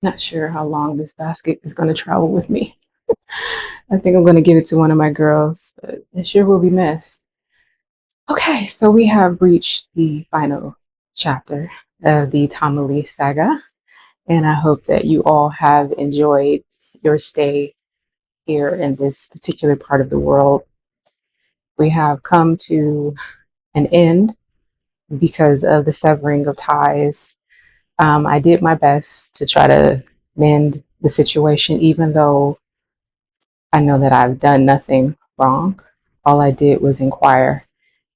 Not sure how long this basket is going to travel with me. I think I'm going to give it to one of my girls, but it sure will be missed. Okay, so we have reached the final chapter of the Tamale saga, and I hope that you all have enjoyed your stay here in this particular part of the world. We have come to an end because of the severing of ties. I did my best to try to mend the situation, even though I know that I've done nothing wrong. All I did was inquire,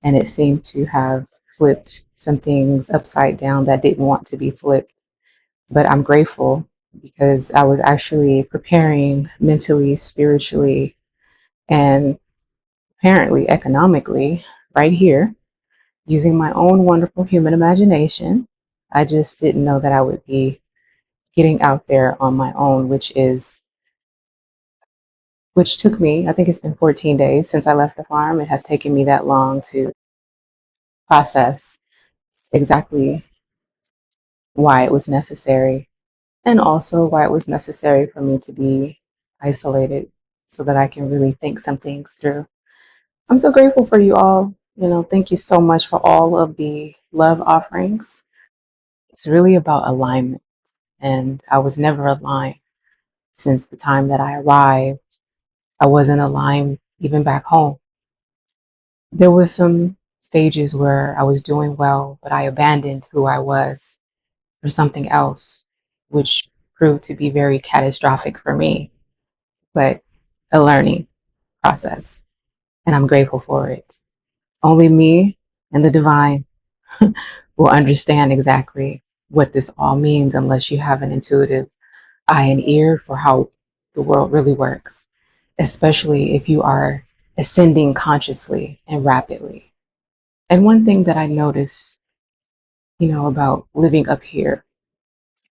and it seemed to have flipped some things upside down that didn't want to be flipped. But I'm grateful because I was actually preparing mentally, spiritually, and apparently economically right here using my own wonderful human imagination. I just didn't know that I would be getting out there on my own, which took me, I think it's been 14 days since I left the farm. It has taken me that long to process exactly why it was necessary and also why it was necessary for me to be isolated so that I can really think some things through. I'm so grateful for you all. Thank you so much for all of the love offerings. It's really about alignment, and I was never aligned since the time that I arrived. I wasn't aligned even back home. There was some stages where I was doing well, but I abandoned who I was for something else, which proved to be very catastrophic for me, but a learning process. And I'm grateful for it. Only me and the divine will understand exactly what this all means unless you have an intuitive eye and ear for how the world really works, especially if you are ascending consciously and rapidly. And one thing that I noticed, about living up here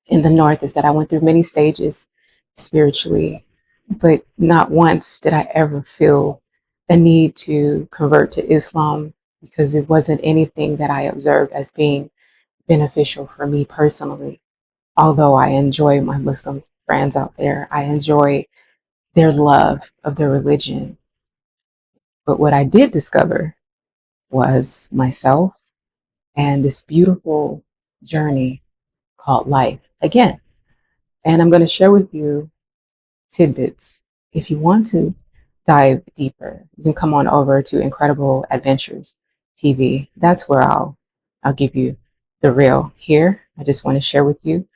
in the north is that I went through many stages spiritually, but not once did I ever feel a need to convert to Islam because it wasn't anything that I observed as being beneficial for me personally. Although I enjoy my Muslim friends out there, I enjoy their love of their religion. But what I did discover was myself and this beautiful journey called life again. And I'm going to share with you tidbits. If you want to dive deeper, you can come on over to Incredible Adventures TV. That's where I'll give you the real. Here, I just want to share with you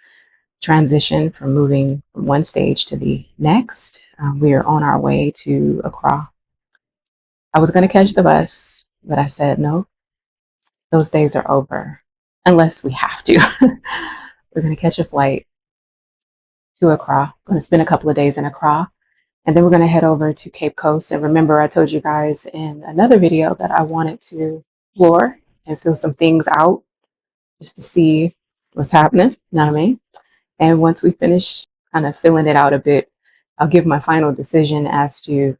transition from moving from one stage to the next. We are on our way to Accra. I was going to catch the bus, but I said no, those days are over unless we have to. We're going to catch a flight to Accra. Going to spend a couple of days in Accra, and then we're going to head over to Cape Coast. And remember, I told you guys in another video that I wanted to explore and feel some things out just to see what's happening. You know what I mean? And once we finish kind of filling it out a bit, I'll give my final decision as to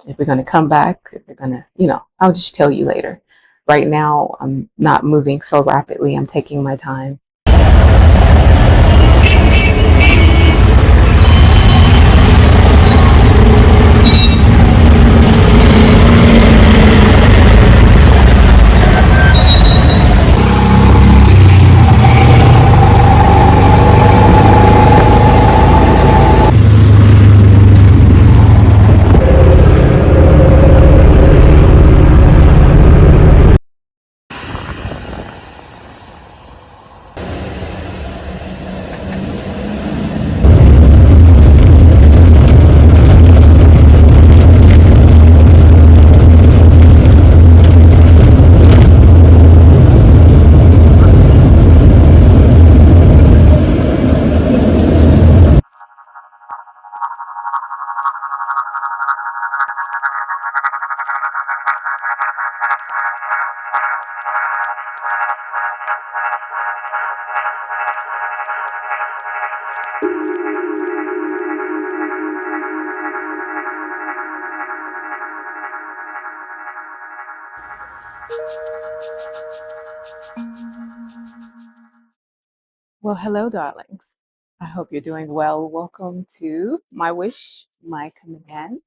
if we're going to come back, if we're going to, I'll just tell you later. Right now, I'm not moving so rapidly. I'm taking my time. Well, hello, darlings. I hope you're doing well. Welcome to My Wish, My Command.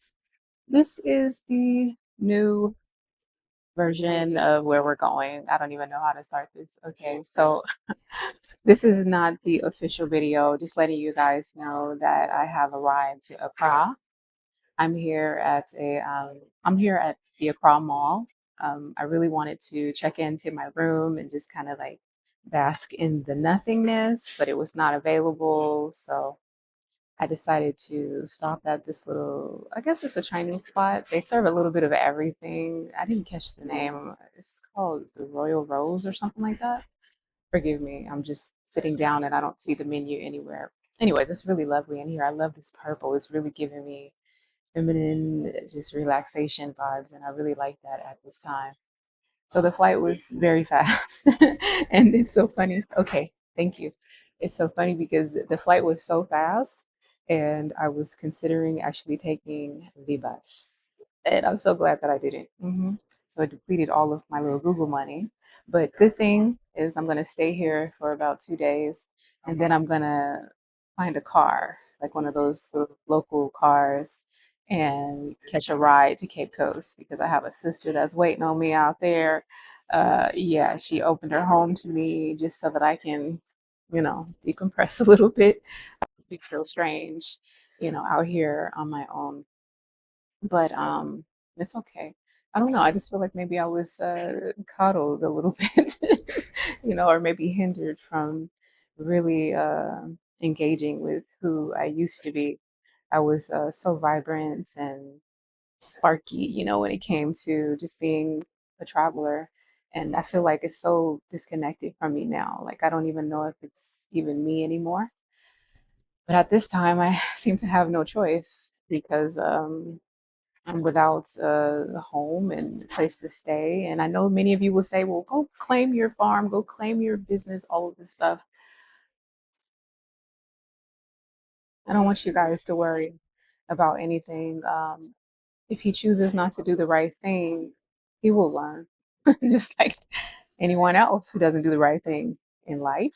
This is the new version of where we're going. I don't even know how to start this. Okay, so this is not the official video, just letting you guys know that I have arrived to Accra. I'm here at I'm here at the Accra Mall. I really wanted to check into my room and just kind of like bask in the nothingness, but it was not available. So I decided to stop at this little, I guess it's a Chinese spot. They serve a little bit of everything. I didn't catch the name. It's called the Royal Rose or something like that. Forgive me. I'm just sitting down and I don't see the menu anywhere. Anyways, it's really lovely in here. I love this purple. It's really giving me feminine, just relaxation vibes, and I really like that at this time. So the flight was very fast. And it's so funny. Okay, thank you. It's so funny because the flight was so fast, and I was considering actually taking the bus. And I'm so glad that I didn't. So I depleted all of my little Google money. But good thing is I'm going to stay here for about 2 days, and then I'm going to find a car, like one of those little local cars, and catch a ride to Cape Coast because I have a sister that's waiting on me out there. Yeah, she opened her home to me just so that I can, decompress a little bit. We feel strange, out here on my own, but it's okay. I don't know. I just feel like maybe I was coddled a little bit, or maybe hindered from really engaging with who I used to be. I was so vibrant and sparky, when it came to just being a traveler. And I feel like it's so disconnected from me now. Like I don't even know if it's even me anymore. But at this time, I seem to have no choice because I'm without a home and a place to stay. And I know many of you will say, well, go claim your farm, go claim your business, all of this stuff. I don't want you guys to worry about anything. If he chooses not to do the right thing, he will learn, just like anyone else who doesn't do the right thing in life.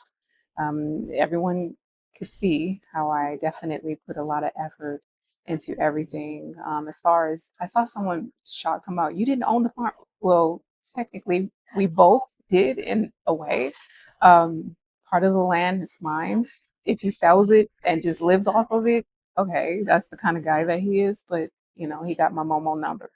Everyone could see how I definitely put a lot of effort into everything. As far as I saw someone shocked talking about, you didn't own the farm. Well, technically, we both did in a way. Um, Part of the land is mine. If he sells it and just lives off of it, okay, that's the kind of guy that he is. But he got my Momo number.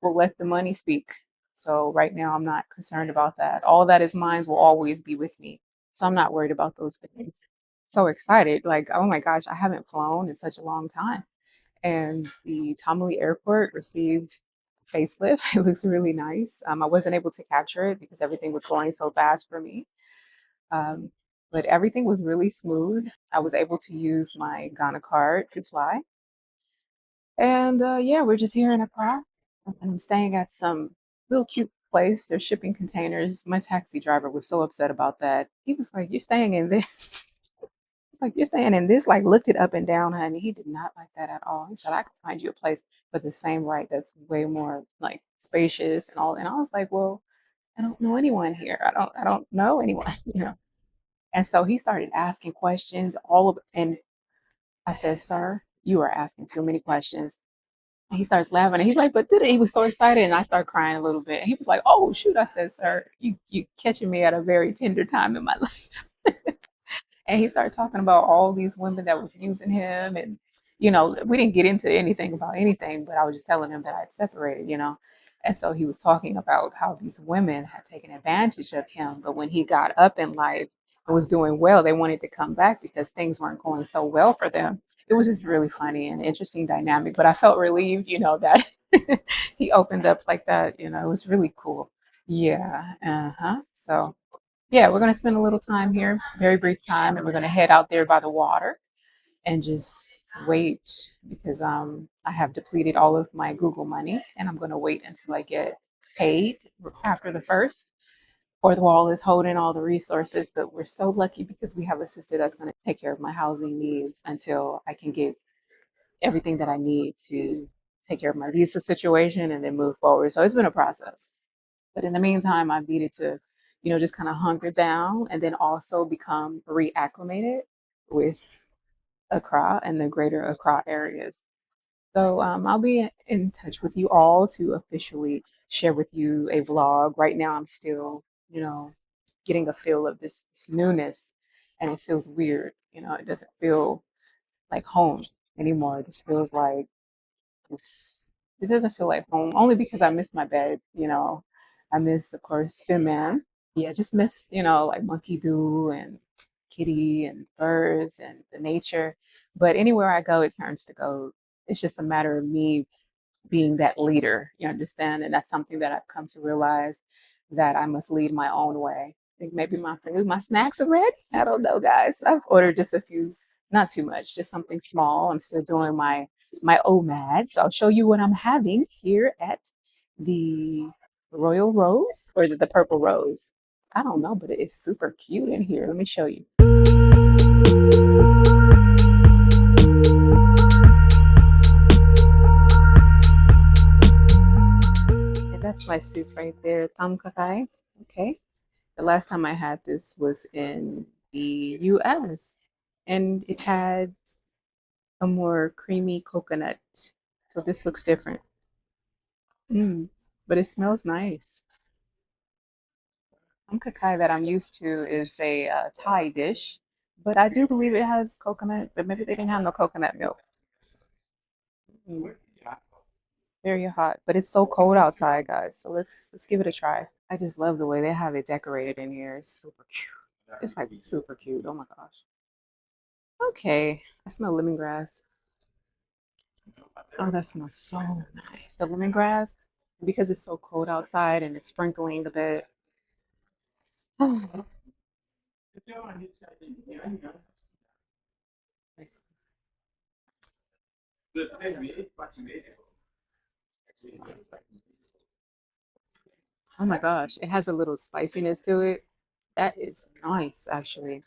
We'll let the money speak. So right now, I'm not concerned about that. All that is mine will always be with me. So I'm not worried about those things. So excited. Like, oh my gosh, I haven't flown in such a long time. And the Tamale Airport received a facelift. It looks really nice. I wasn't able to capture it because everything was going so fast for me. Um, but everything was really smooth. I was able to use my Ghana card to fly. And yeah, we're just here in Accra. And I'm staying at some little cute place. They're shipping containers. My taxi driver was so upset about that. He was like, "You're staying in this." It's like, "You're staying in this?" Like, looked it up and down, honey. He did not like that at all. He said, "I could find you a place for the same right that's way more like spacious and all." And I was like, "Well, I don't know anyone here. I don't know anyone, you know." And so he started asking questions, and I said, "Sir, you are asking too many questions." And he starts laughing and he's like, but did it? He was so excited and I started crying a little bit. And he was like, oh shoot. I said, sir, you catching me at a very tender time in my life. And he started talking about all these women that was using him. And, we didn't get into anything about anything, but I was just telling him that I'd separated. And so he was talking about how these women had taken advantage of him. But when he got up in life and was doing well, they wanted to come back because things weren't going so well for them. It was just really funny and interesting dynamic. But I felt relieved, that he opened up like that. It was really cool. Yeah. Uh-huh. So yeah, we're going to spend a little time here, very brief time, and we're going to head out there by the water and just wait because I have depleted all of my Google money and I'm going to wait until I get paid after the first. Fourth wall is holding all the resources, but we're so lucky because we have a sister that's going to take care of my housing needs until I can get everything that I need to take care of my visa situation and then move forward. So it's been a process. But in the meantime, I've needed to, just kind of hunker down and then also become reacclimated with Accra and the greater Accra areas. So I'll be in touch with you all to officially share with you a vlog. Right now, I'm still, getting a feel of this newness, and it feels weird. It doesn't feel like home anymore. It just feels like this. It doesn't feel like home, only because I miss my bed. I miss, of course, Thin Man. Yeah, just miss, like Monkey Do and Kitty and birds and the nature. But anywhere I go, it turns to gold. It's just a matter of me being that leader, you understand? And that's something that I've come to realize that I must lead my own way. I think maybe my snacks are ready. I don't know, guys. I've ordered just a few, not too much, just something small. I'm still doing my OMAD. So I'll show you what I'm having here at the Royal Rose, or is it the Purple Rose? I don't know, but it is super cute in here. Let me show you. And that's my soup right there, Tam Kakai. Okay. The last time I had this was in the US, and it had a more creamy coconut. So this looks different. Mm, but it smells nice. Kakai that I'm used to is a Thai dish, but I do believe it has coconut, but maybe they didn't have no coconut milk. Mm, very hot, but it's so cold outside, guys. So let's give it a try. I just love the way they have it decorated in here. It's super cute. It's like super cute. Oh my gosh. Okay, I smell lemongrass. Oh, that smells so nice. The lemongrass, because it's so cold outside and it's sprinkling a bit. Oh my gosh, it has a little spiciness to it. That is nice, actually.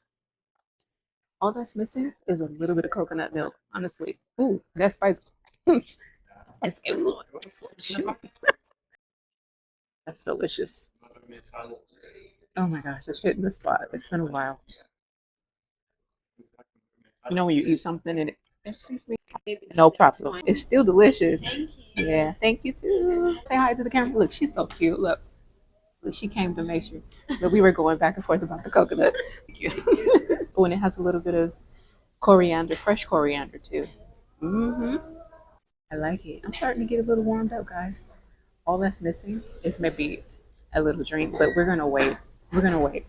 All that's missing is a little bit of coconut milk, honestly. Ooh, that's spicy. That's, ooh, shoot, that's delicious. Oh my gosh, it's hitting the spot. It's been a while. When you eat something and excuse me, no problem. It's still delicious. Yeah, thank you too. Say hi to the camera. Look, she's so cute. Look, she came to make sure that we were going back and forth about the coconut. Thank you. Oh, and it has a little bit of coriander, fresh coriander too. Hmm. I like it. I'm starting to get a little warmed up, guys. All that's missing is maybe a little drink, but we're gonna wait. We're gonna wait.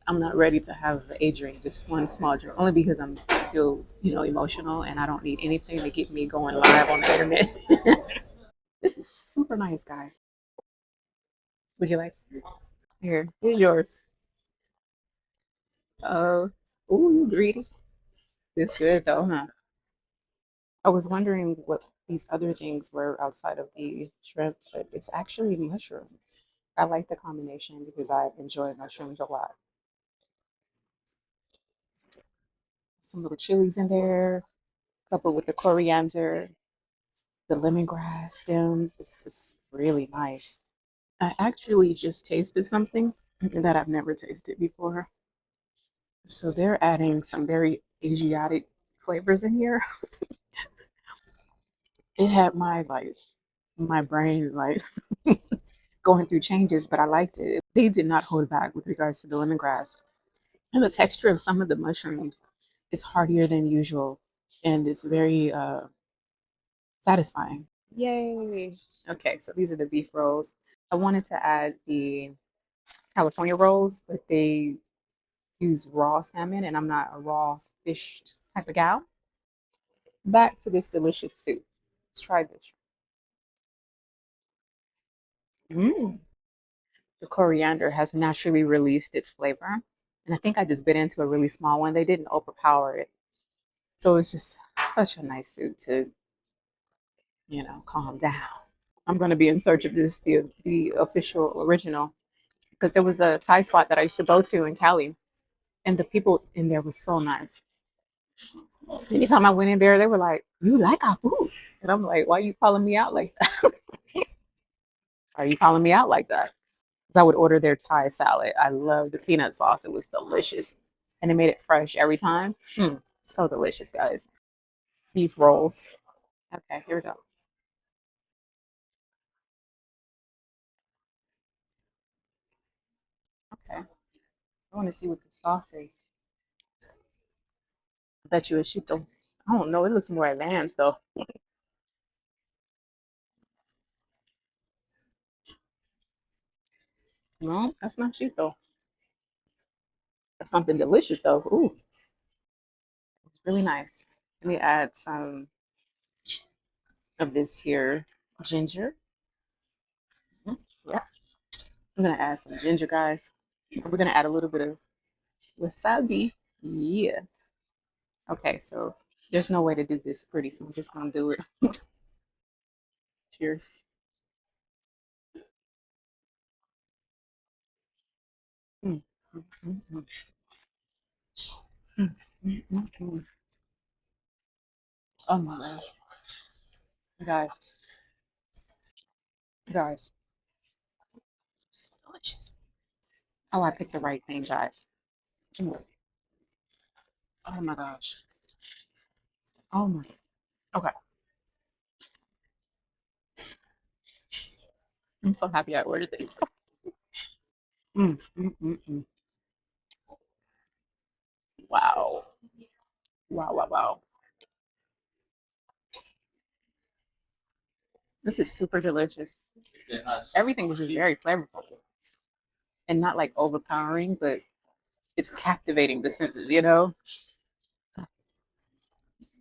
I'm not ready to have a drink, just one small drink, only because I'm still, emotional and I don't need anything to get me going live on the internet. This is super nice, guys. Would you like? Here's yours. Oh, ooh, you greedy. It's good though, huh? I was wondering what these other things were outside of the shrimp, but it's actually mushrooms. I like the combination because I enjoy mushrooms a lot. Some little chilies in there, coupled with the coriander, the lemongrass stems. This is really nice. I actually just tasted something that I've never tasted before. So they're adding some very Asiatic flavors in here. It had my brain going through changes, but I liked it. They did not hold back with regards to the lemongrass. And the texture of some of the mushrooms is heartier than usual and it's very satisfying. Yay. Okay, so these are the beef rolls. I wanted to add the California rolls, but they use raw salmon, and I'm not a raw fish type of gal. Back to this delicious soup. Let's try this. Mm. The coriander has naturally released its flavor. And I think I just bit into a really small one. They didn't overpower it. So it's just such a nice soup to, calm down. I'm going to be in search of the official original, because there was a Thai spot that I used to go to in Cali, and the people in there were so nice. Anytime I went in there, they were like, "You like our food?" And I'm like, "Why are you calling me out like that? Are you calling me out like that?" Because I would order their Thai salad. I love the peanut sauce. It was delicious. and they made it fresh every time. So delicious, guys. Beef rolls. Okay, here we go. Okay, I want to see what the sauce is. I bet you it's shito. I don't know. It looks more advanced though. No, that's not shito. That's something delicious though. Ooh, it's really nice. Let me add some of this here ginger. Mhm. Yeah, I'm gonna add some ginger, guys. We're gonna add a little bit of wasabi. Yeah. Okay, so there's no way to do this pretty, so I'm just gonna do it. Cheers. Mm, mm, mm, mm, mm, mm, mm, mm. Oh my gosh, guys, guys, so delicious. Oh, I picked the right thing, guys. Mm. Oh my gosh. Oh my. Okay, I'm so happy I ordered it. Mm, mm, mm, mm. Wow. Wow, wow, wow. This is super delicious. Everything is just very flavorful and not like overpowering, but it's captivating the senses, you know?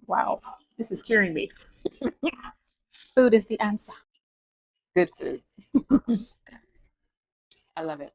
Wow. This is curing me. Food is the answer. Good food. I love it.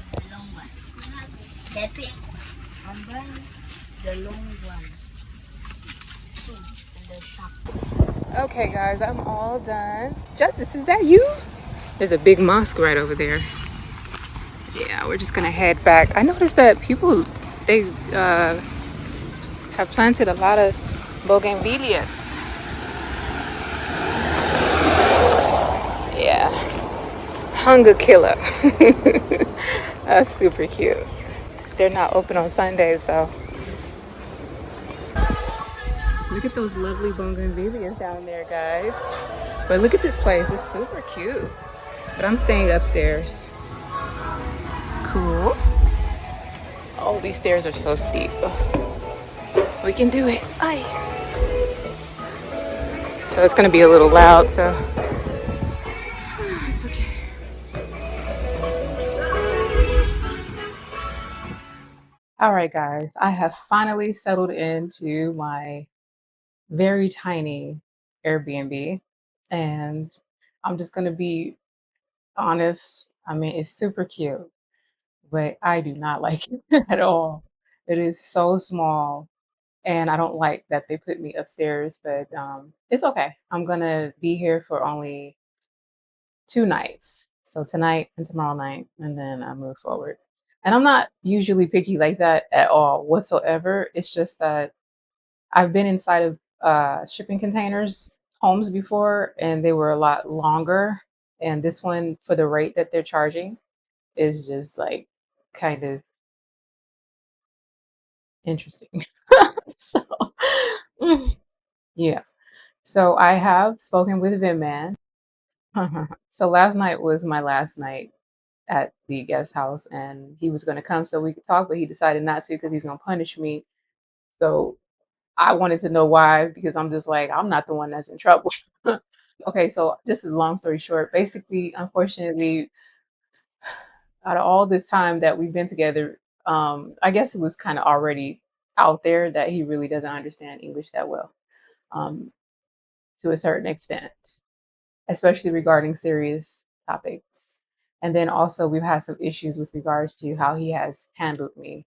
The long one. Happy. And then the long one. Two in the shop. Okay, guys, I'm all done. Justice, is that you? There's a big mosque right over there. Yeah, we're just gonna head back. I noticed that people, they have planted a lot of bougainvilleas. Yeah, hunger killer. That's super cute. They're not open on Sundays though. Look at those lovely bougainvilleas down there, guys. But look at this place. It's super cute. But I'm staying upstairs. Cool. Oh, these stairs are so steep. We can do it. Aye. So it's gonna be a little loud, so it's okay. All right, guys. I have finally settled into my very tiny Airbnb, and I'm just gonna be honest. I mean, it's super cute, but I do not like it at all. It is so small, and I don't like that they put me upstairs, but it's okay. I'm gonna be here for only 2 nights. So tonight and tomorrow night, and then I move forward. And I'm not usually picky like that at all whatsoever. It's just that I've been inside of shipping containers homes before, and they were a lot longer. And this one, for the rate that they're charging, is just like kind of interesting. So, mm, yeah. So I have spoken with Vim Man. So last night was my last night at the guest house, and he was going to come so we could talk, but he decided not to because he's going to punish me. So I wanted to know why, because I'm just like, I'm not the one that's in trouble. Okay, so this is long story short. Basically, unfortunately, out of all this time that we've been together, I guess it was kind of already out there that he really doesn't understand English that well, um, to a certain extent, especially regarding serious topics. And then also we've had some issues with regards to how he has handled me.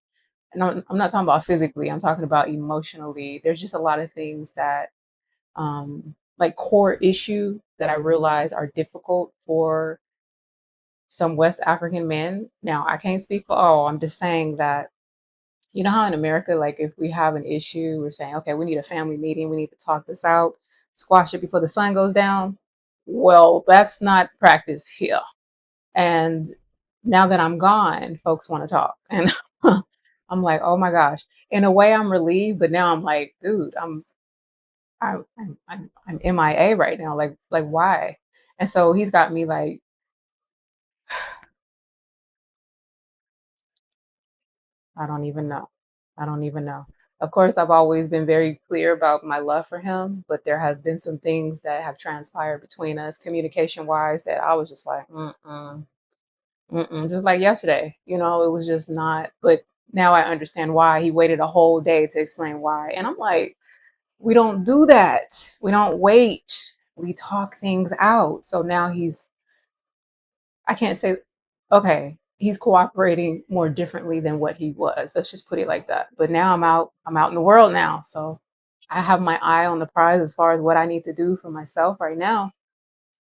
And I'm not talking about physically, I'm talking about emotionally. There's just a lot of things that like core issue that I realize are difficult for some West African men. Now, I can't speak for all. I'm just saying that, you know how in America, like if we have an issue, we're saying, okay, we need a family meeting, we need to talk this out, squash it before the sun goes down. Well, that's not practice here. And now that I'm gone, folks want to talk. And I'm like, oh my gosh. In a way, I'm relieved, but now I'm like, dude, I'm MIA right now. Like why? And so he's got me like, I don't even know. I don't even know. Of course, I've always been very clear about my love for him, but there have been some things that have transpired between us, communication wise, that I was just like, just like yesterday. It was just not. But now I understand why he waited a whole day to explain why. And I'm like, we don't do that. We don't wait. We talk things out. So now I can't say, okay, he's cooperating more differently than what he was. Let's just put it like that. But now I'm out in the world now. So I have my eye on the prize as far as what I need to do for myself right now.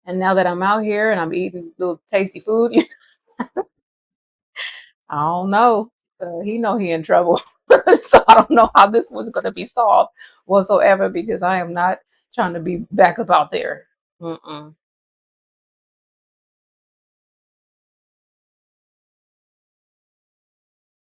And now that I'm out here and I'm eating little tasty food, I don't know. He know he in trouble. So I don't know how this was going to be solved whatsoever because I am not trying to be back up out there. Mm-mm.